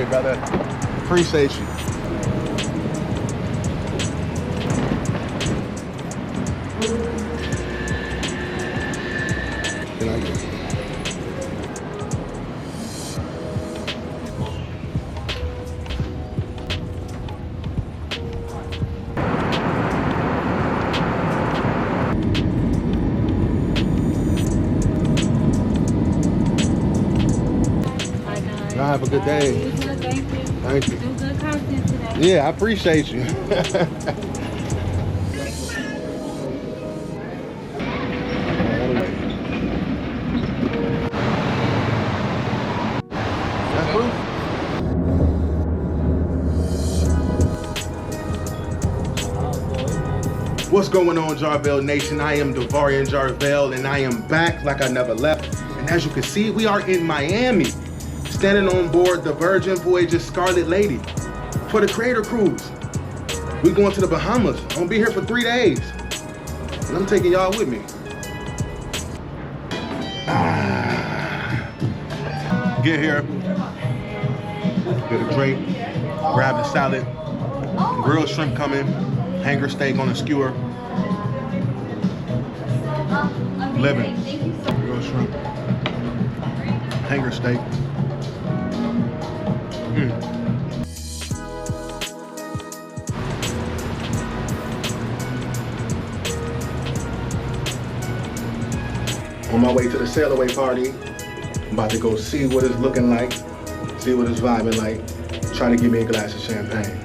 brother. Appreciate you. Can I get? Have a good day. Thank you. Do good content today. Yeah, I appreciate you. What's going on, Jarvelle Nation? I am Davarion Jarvelle, and I am back like I never left. And as you can see, we are in Miami, standing on board the Voyages Scarlet Night for the Creator Cruise. We're going to the Bahamas. I'm gonna be here for 3 days, and I'm taking y'all with me. Get here, get a drink, grab the salad, grilled shrimp coming, hanger steak on a skewer. Living. Grilled shrimp, hanger steak. On my way to the sail away party, I'm about to go see what it's looking like, see what it's vibing like, try to give me a glass of champagne.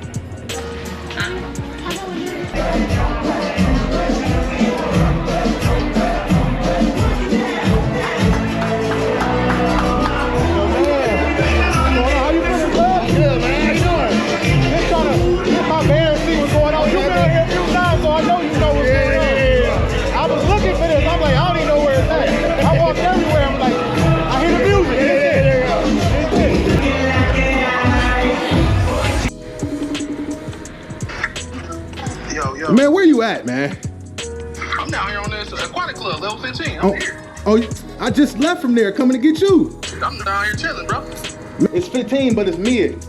Man, where you at, man? I'm down here on this aquatic club, level 15. I'm here. Oh, I just left from there coming to get you. I'm down here chilling, bro. It's 15, but it's mid.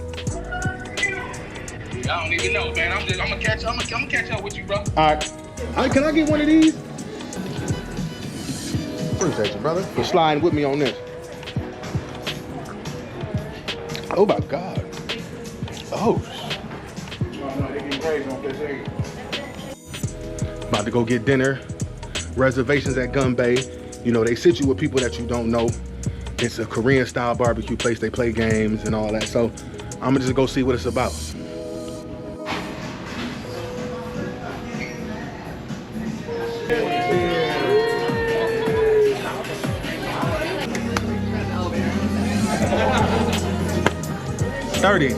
I don't even know, man. I'm gonna catch up with you, bro. All right. Can I get one of these? Appreciate you, brother, for sliding with me on this. Oh my God. Oh. About to go get dinner. Reservations at Gunbae. You know, they sit you with people that you don't know. It's a Korean style barbecue place. They play games and all that. So I'm gonna just go see what it's about. $30.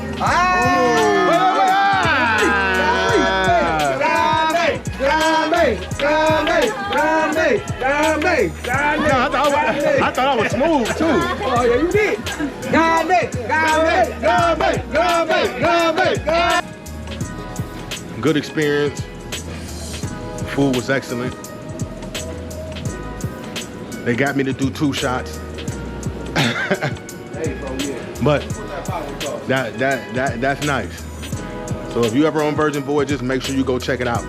I thought I was smooth too. Oh yeah, you did. Good experience. Food was excellent. They got me to do 2 shots. But that's nice. So if you ever on Virgin Voyages, make sure you go check it out.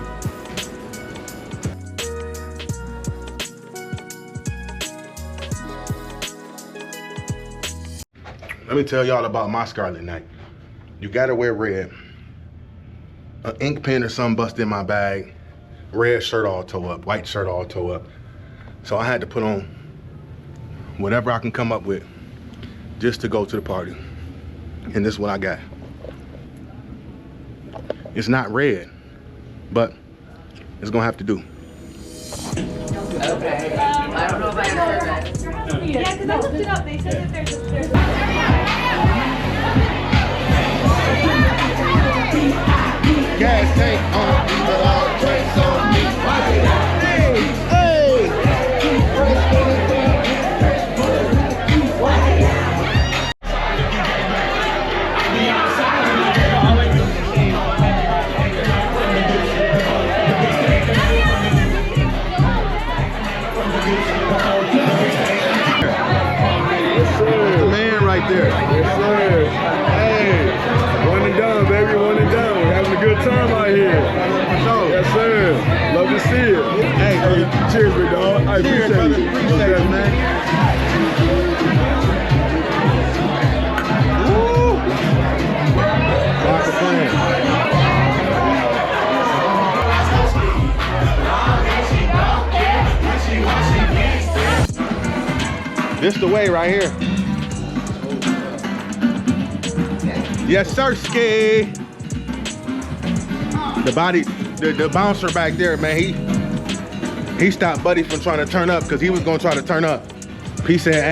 Let me tell y'all about my Scarlet Night. You gotta wear red. An ink pen or something busted in my bag. Red shirt all toe up, white shirt all toe up. So I had to put on whatever I can come up with just to go to the party. And this is what I got. It's not red, but it's gonna have to do. Okay. I don't know if I heard that. Yeah, because I looked it up. They said that there's gas tank on me, but all drinks on me. Hey, hey. The man right there. Yes, sir. Hey. right here. Yes, sir. Love to see it. Hey, cheers, big dog. I Cheers, appreciate brother. it. Appreciate it, man. Woo! Lots of fun. This the way right here. Yes, sir, Ski. The bouncer back there, man, he stopped Buddy from trying to turn up because he was gonna try to turn up. He said,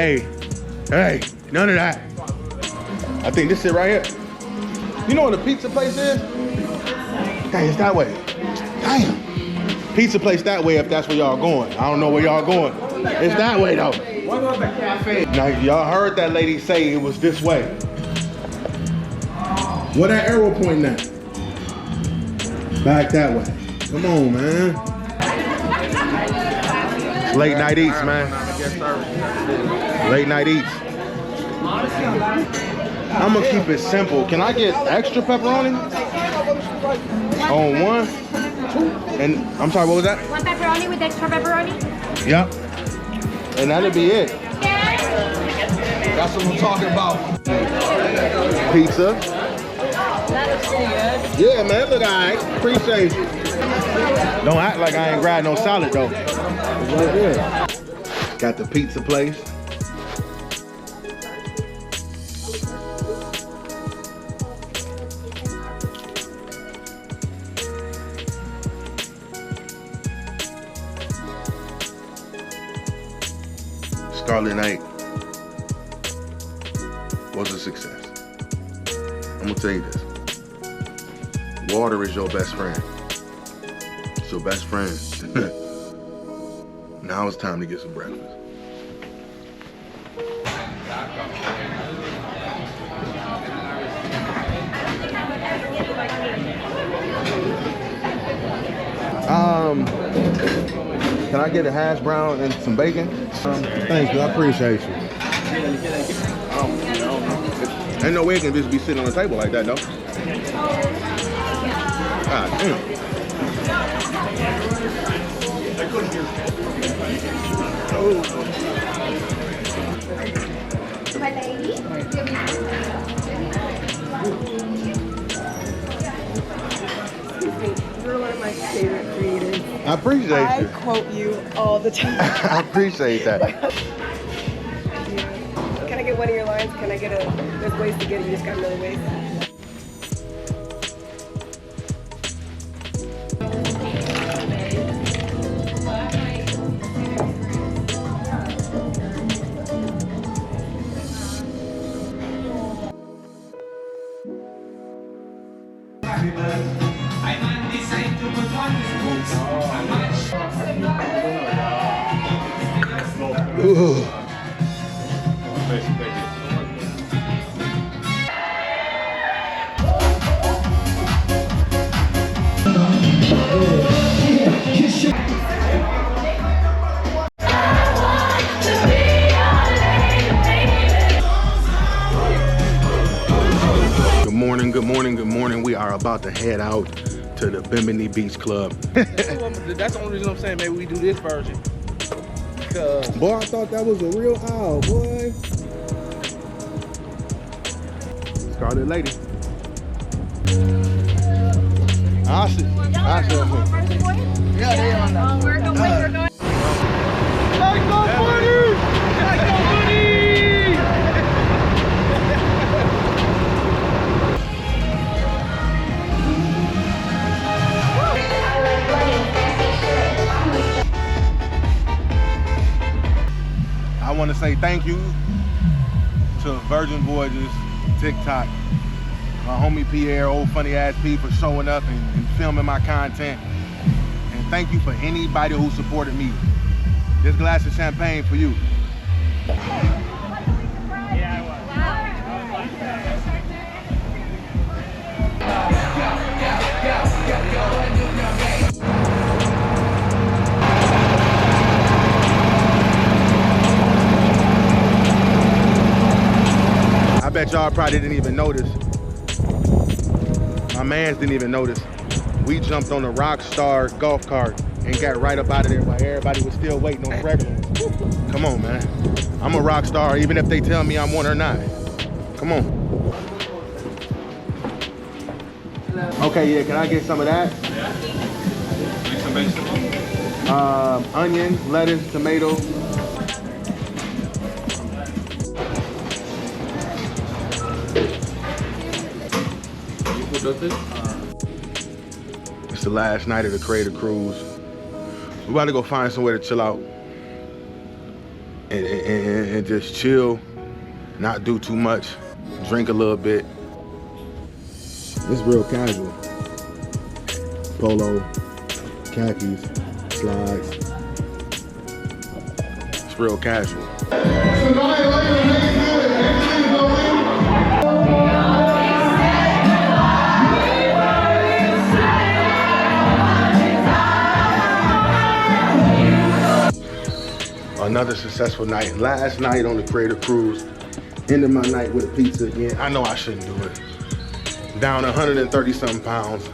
hey, none of that. I think this is it right here. You know where the pizza place is? Dang, it's that way. Damn. Pizza place that way if that's where y'all going. I don't know where y'all going. It's that way though. What about the cafe? Now y'all heard that lady say it was this way. Where that arrow pointing at? Back that way. Come on, man. It's late night eats, man. Late night eats. I'm gonna keep it simple. Can I get extra pepperoni? On one? And I'm sorry, what was that? One pepperoni with extra pepperoni? Yep. And that'll be it. That's what I'm talking about. Pizza. Yeah, man, look, alright. Appreciate you. Don't act like I ain't grab no salad though. It's right there. Got the pizza place. Scarlet Night was a success. I'm gonna tell you this. Water is your best friend. It's your best friend. Now it's time to get some breakfast. Can I get a hash brown and some bacon? Thank you, I appreciate you. Ain't no way it can just be sitting on the table like that, though. God damn. My lady? You're one of my favorite creators. I appreciate I you. quote you all the time. I appreciate that. Can I get one of your lines? Can I get a, there's ways to get it, you just got another way. Ooh. Good morning, good morning, good morning. We are about to head out to the Bimini Beach Club. That's the only reason I'm saying maybe we do this version. Because Boy, I thought that was a real owl, boy. Scarlet Lady. I see. yeah, they on that. We're going. I want to say thank you to Virgin Voyages, TikTok, my homie Pierre, old funny ass P, for showing up and filming my content. And thank you for anybody who supported me. This glass of champagne for you. I bet y'all probably didn't even notice. My mans didn't even notice. we jumped on a Rockstar golf cart and got right up out of there while everybody was still waiting on the regular ones. Come on, man. I'm a rock star even if they tell me I'm one or not. Come on. Okay, yeah, can I get some of that? Onion, lettuce, tomato. It's the last night of the Creator Cruise. We about to go find somewhere to chill out and just chill, not do too much, drink a little bit. It's real casual. Polo, khakis, slides. It's real casual. Another successful night. Last night on the Creator Cruise. Ended my night with a pizza again. I know I shouldn't do it. Down 130 something pounds.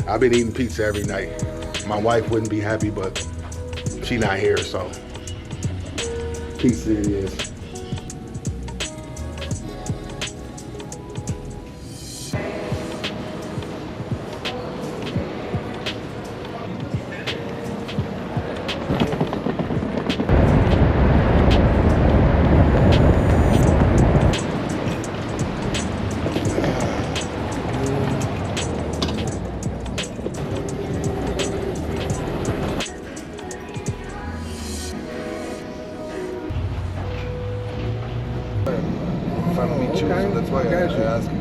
I've been eating pizza every night. My wife wouldn't be happy, but she not here, so pizza it is. That's why I asked you.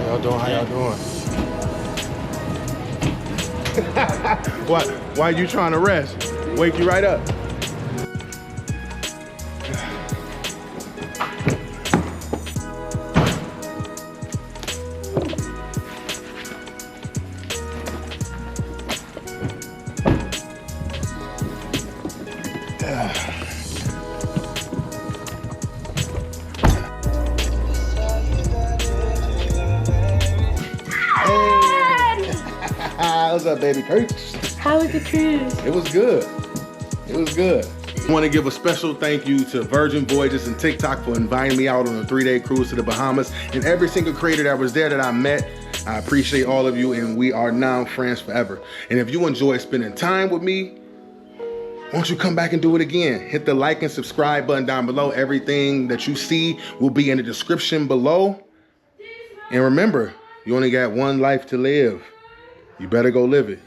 How y'all doing? How y'all doing? What? Why are you trying to rest? Wake you right up. What's up, baby Kurt? How was the cruise? It was good. It was good. I want to give a special thank you to Virgin Voyages and TikTok for inviting me out on a 3-day cruise to the Bahamas, and every single creator that was there that I met. I appreciate all of you, and we are now friends forever. And if you enjoy spending time with me, won't you come back and do it again? Hit the like and subscribe button down below. Everything that you see will be in the description below. And remember, you only got one life to live. You better go live it.